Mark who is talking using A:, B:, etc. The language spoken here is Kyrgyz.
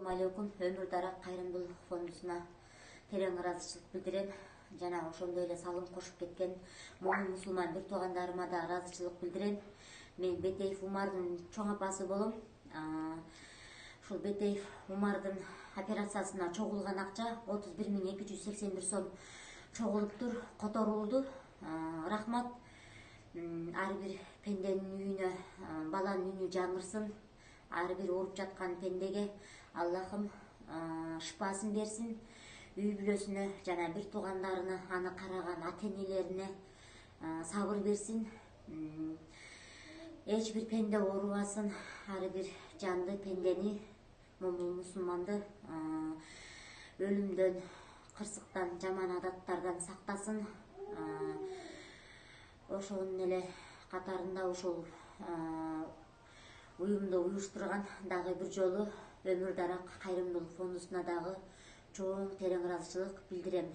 A: Assalamu алейкум. Өмүр дарак кайрымдуулук фондусуна терең ыраазычылык билдирем. Жана ошондой эле салым кошуп кеткен момун мусулман бир туугандарыма да ыраазычылык билдирем. Мен Бетеев Умардын чоң апасы болом. Ушул Бетеев Умардын операциясына чогулган акча 31.281 сом чогулуптур, которулду. Рахмат. Ар бир пенденин үйүнө, баланын үнү жаңырсын. Ар бир ооруп жаткан пендеге Аллахым шыпасын берсин. Үй бүлөсүнө жана бир туугандарына, аны караган ата-энелерине сабыр берсин. Эч бир пенде оорубасын. Ар бир жанды пендени, момун мусулманды өлүмдөн, кырсыктан, жаман адаттардан сактасын. Ошонун эле катарында ушул уюмду уюштурган дагы бир жолу Өмүр дарак кайрымдуулук фондусуна дагы чоң терең ыраазычылык билдирем.